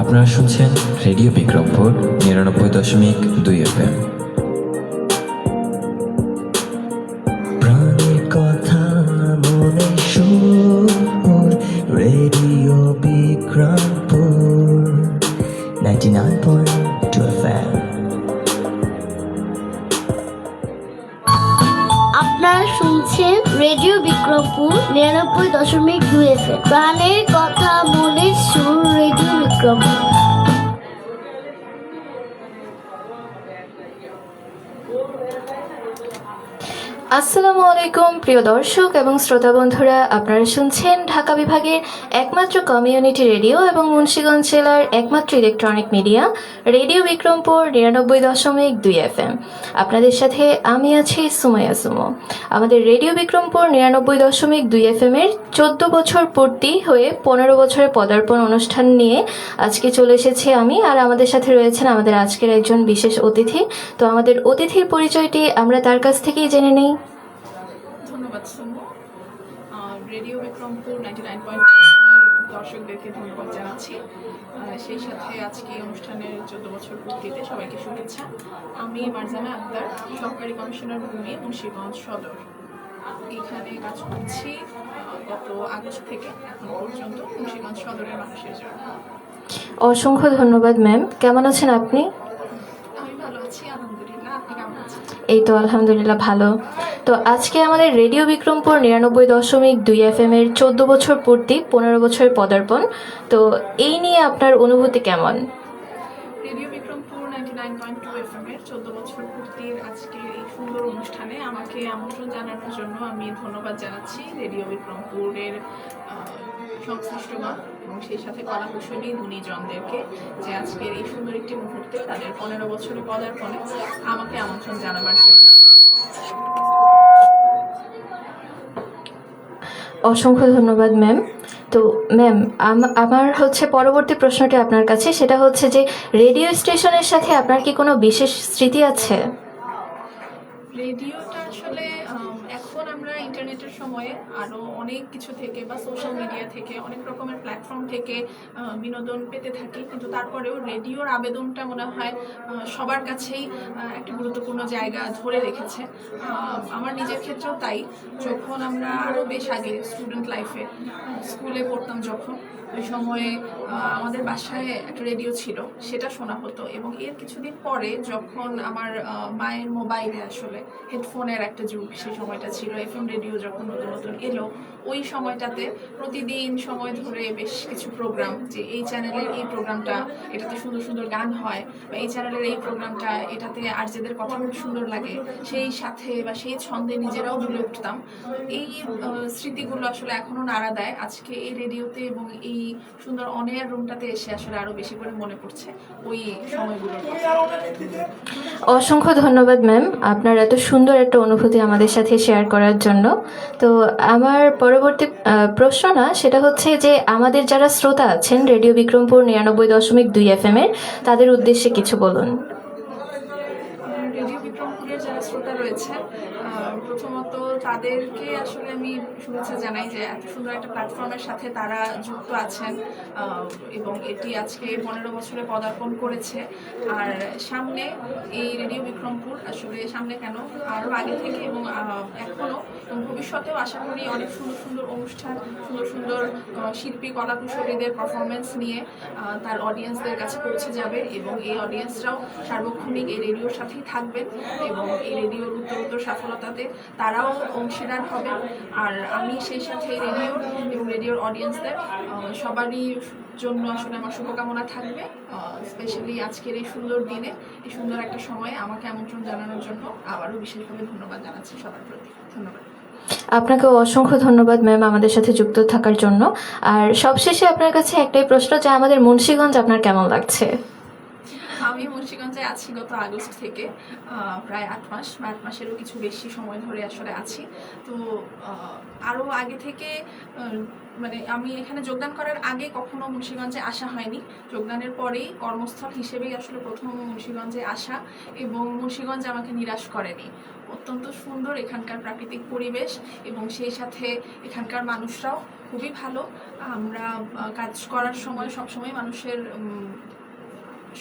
আপনারা শুনছেন radio Bikrampur ৯৯.২ FM। প্রাণের কথা মনে সুর, রেডিও বিক্রমপুর 99.2 FM। আপনারা শুনছেন রেডিও বিক্রমপুর ৯৯.২ FM। প্রাণের কথা মনের সুর, রেডিও বিক্রমপুর। আসসালামু আলাইকুম প্রিয় দর্শক এবং শ্রোতা বন্ধুরা, আপনারা শুনছেন ঢাকা বিভাগের একমাত্র কমিউনিটি রেডিও এবং মুন্সিগঞ্জ জেলার একমাত্র electronic media radio Bikrampur ৯৯.২ FM। আপনাদের সাথে আমি আছি সুমাইয়া সুমো। আমাদের রেডিও বিক্রমপুর ৯৯.২ FM এর 14 বছর পূর্তি হয়ে 15 বছরের পদার্পণ অনুষ্ঠান নিয়ে আজকে চলে এসেছি আমি, আর আমাদের সাথে রয়েছেন আমাদের আজকের একজন বিশেষ অতিথি। তো আমাদের অতিথির পরিচয়টি আমরা তার কাছ থেকেই জেনে নেই। ধন্যবাদ সুমো। রেডিও বিক্রমপুর 99.2 দর্শকদেরকে ধন্যবাদ জানাচ্ছি। সেই সাথে আজকে অনুষ্ঠানের 14 বছর পূর্তিতে সবাইকে শুভেচ্ছা। আমি মারজানা আক্তার, সহকারী কমিশনার ভূমি, মুন্সিগঞ্জ সদর। এখানে কাজ করছি গত আগস্ট থেকে এখন পর্যন্ত মুন্সিগঞ্জ সদরের মানুষের জন্য। অসংখ্য ধন্যবাদ ম্যাম। কেমন আছেন আপনি? আমি ভালো আছি, আলহামদুলিল্লাহ। আপনি কেমন আছেন? এই তো আলহামদুলিল্লাহ ভালো। তো আজকে আমাদের রেডিও বিক্রমপুর ৯৯.২ FM এর 14 বছর পূর্তি, 15 বছরের পদার্পণ। তো এই নিয়ে আপনার অনুভূতি কেমন? রেডিও বিক্রমপুর 99.2 FM এর 14 বছর পূর্তির আজকের এই সুন্দর অনুষ্ঠানে আমাকে আমন্ত্রণ জানানোর জন্য আমি ধন্যবাদ জানাচ্ছি রেডিও বিক্রমপুরের সংশ্লিষ্টগণ এবং সেই সাথে কলাকুশলী গুণীজনদেরকে, যে আজকের এই সুন্দর একটি মুহূর্তে তাদের 15 বছরের পদার্পণে আমাকে আমন্ত্রণ জানাবার জন্য। অসংখ্য ধন্যবাদ ম্যাম। তো ম্যাম, আমার পরবর্তী প্রশ্নটি আপনার কাছে, সেটা হচ্ছে যে রেডিও স্টেশনের সাথে আপনার কি কোনো বিশেষ স্মৃতি আছে? রেডিওটা আসলে এখন আমরা ইন্টারনেটের সময়ে আরও অনেক কিছু থেকে বা সোশ্যাল মিডিয়া থেকে অনেক রকমের প্ল্যাটফর্ম থেকে বিনোদন পেতে থাকি, কিন্তু তারপরেও রেডিওর আবেদনটা মনে হয় সবার কাছেই একটা গুরুত্বপূর্ণ জায়গা ধরে রেখেছে। আমার নিজের ক্ষেত্রেও তাই। যখন আমরা আরও বেশ আগে স্টুডেন্ট লাইফে স্কুলে পড়তাম, যখন ওই সময়ে আমাদের বাসায় একটা রেডিও ছিল, সেটা শোনা হতো। এবং এর কিছুদিন পরে যখন আমার মায়ের মোবাইলে আসলে হেডফোনের একটা যুগ, সেই সময়টা ছিল, FM রেডিও যখন নতুন নতুন এলো, ওই সময়টাতে প্রতিদিন সময় ধরে বেশ কিছু প্রোগ্রাম, যে এই চ্যানেলের এই প্রোগ্রামটা, এটাতে সুন্দর সুন্দর গান হয়, বা এই চ্যানেলের এই প্রোগ্রামটা, এটাতে আরজেদের কথা খুব সুন্দর লাগে, সেই সাথে বা সেই ছন্দে নিজেরাও দুলে উঠতাম। এই স্মৃতিগুলো আসলে এখনও নাড়া দেয় আজকে এই রেডিওতে, এবং এই সুন্দর অন এয়ার রুমটাতে এসে আসলে আরও বেশি করে মনে পড়ছে ওই সময়গুলোর কথা। অসংখ্য ধন্যবাদ ম্যাম, আপনার এত সুন্দর একটা অনুভূতি আমাদের সাথে শেয়ার করার জন্য। তো আমার পরবর্তী প্রশ্ন না, সেটা হচ্ছে যে আমাদের যারা শ্রোতা আছেন রেডিও বিক্রমপুর ৯৯.২ FM এর, তাদের উদ্দেশ্যে কিছু বলুন। রেডিও বিক্রমপুরের যারা শ্রোতা রয়েছে, প্রথমত তাদেরকে আসলে আমি শুভেচ্ছা জানাই যে এত সুন্দর একটা প্ল্যাটফর্মের সাথে তারা যুক্ত আছেন, এবং এটি আজকে 15 বছরে পদার্পণ করেছে। আর সামনে এই রেডিও বিক্রমপুর আসলে সামনে কেন, আরও আগে থেকে এবং এখনও এবং ভবিষ্যতেও আশা করি অনেক সুন্দর সুন্দর অনুষ্ঠান, সুন্দর সুন্দর শিল্পী কলাকুশলীদের পারফরমেন্স নিয়ে তার অডিয়েন্সদের কাছে পৌঁছে যাবে, এবং এই অডিয়েন্সরাও সার্বক্ষণিক এই রেডিওর সাথেই থাকবেন, এবং এই রেডিওর উত্তরোত্তর সফলতাতে তারাও অংশীদার হবেন। আর আমি সেই সাথে রেডিওর এবং রেডিওর অডিয়েন্সদের সবারই জন্য আসলে আমার শুভকামনা থাকবে। স্পেশালি আজকের এই সুন্দর দিনে, এই সুন্দর একটা সময়ে আমাকে আমন্ত্রণ জানানোর জন্য আবারও বিশেষভাবে ধন্যবাদ জানাচ্ছি সবার প্রতি। ধন্যবাদ। আপনাকে অসংখ্য ধন্যবাদ ম্যাম আমাদের সাথে যুক্ত থাকার জন্য। আর সবশেষে আপনার কাছে একটাই প্রশ্ন, যে আমাদের মুন্সিগঞ্জ আপনার কেমন লাগছে? আমি মুন্সিগঞ্জে আছি গত আগস্ট থেকে, প্রায় 8 মাস বা 8 মাসেরও কিছু বেশি সময় ধরে আসলে আছি। তো আরও আগে থেকে মানে আমি এখানে যোগদান করার আগে কখনো মুন্সিগঞ্জে আসা হয়নি। যোগদানের পরেই কর্মস্থল হিসেবেই আসলে প্রথম মুন্সিগঞ্জে আসা, এবং মুন্সিগঞ্জ আমাকে নিরাশ করেনি। অত্যন্ত সুন্দর এখানকার প্রাকৃতিক পরিবেশ এবং সেই সাথে এখানকার মানুষরাও খুবই ভালো। আমরা কাজ করার সময় সবসময় মানুষের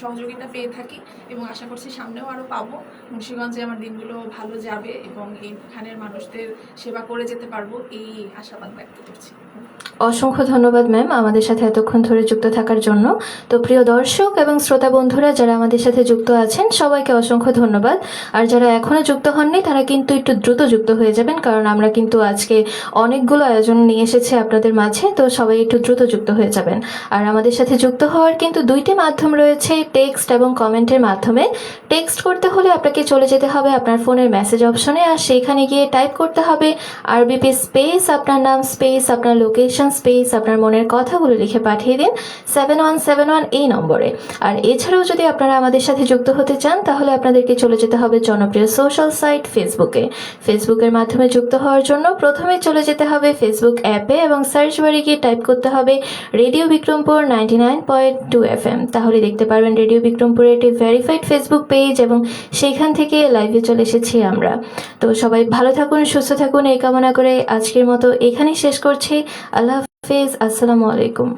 সহযোগিতা পেয়ে থাকি এবং আশা করছি সামনেও আরও পাবো। মুন্সিগঞ্জে আমার দিনগুলো ভালো যাবে এবং এইখানের মানুষদের সেবা করে যেতে পারবো, এই আশাবাদ ব্যক্ত করছি। অসংখ্য ধন্যবাদ ম্যাম আমাদের সাথে এতক্ষণ ধরে যুক্ত থাকার জন্য। তো প্রিয় দর্শক এবং শ্রোতা বন্ধুরা যারা আমাদের সাথে যুক্ত আছেন সবাইকে অসংখ্য ধন্যবাদ। আর যারা এখনো যুক্ত হননি তারা কিন্তু একটু দ্রুত যুক্ত হয়ে যাবেন, কারণ আমরা কিন্তু আজকে অনেকগুলো আয়োজন নিয়ে এসেছি আপনাদের মাঝে, তো সবাই একটু দ্রুত যুক্ত হয়ে যাবেন। আর আমাদের সাথে যুক্ত হওয়ার কিন্তু দুইটি মাধ্যম রয়েছে, টেক্সট এবং কমেন্টের মাধ্যমে। টেক্সট করতে হলে আপনাকে চলে যেতে হবে আপনার ফোনের মেসেজ অপশনে, আর সেইখানে গিয়ে টাইপ করতে হবে আরবিপি স্পেস আপনার নাম স্পেস আপনার লোকেশন স্পেস আপনার মনের কথাগুলো লিখে পাঠিয়ে দিন 7171 এই নম্বরে। আর এছাড়াও যদি আপনারা আমাদের সাথে যুক্ত হতে চান তাহলে আপনাদেরকে চলে যেতে হবে জনপ্রিয় সোশ্যাল সাইট ফেসবুকে। ফেসবুকের মাধ্যমে যুক্ত হওয়ার জন্য প্রথমে চলে যেতে হবে ফেসবুক অ্যাপে এবং সার্চ বারে গিয়ে টাইপ করতে হবে রেডিও বিক্রমপুর 99.2 FM। তাহলে দেখতে পারবেন রেডিও বিক্রমপুরের একটি ভেরিফাইড ফেসবুক পেজ এবং সেইখান থেকে লাইভে চলে এসেছি আমরা। তো সবাই ভালো থাকুন, সুস্থ থাকুন এই কামনা করে আজকের মতো এখানেই শেষ করছি। আল্লাহ হাফেজ, আসসালামু আলাইকুম।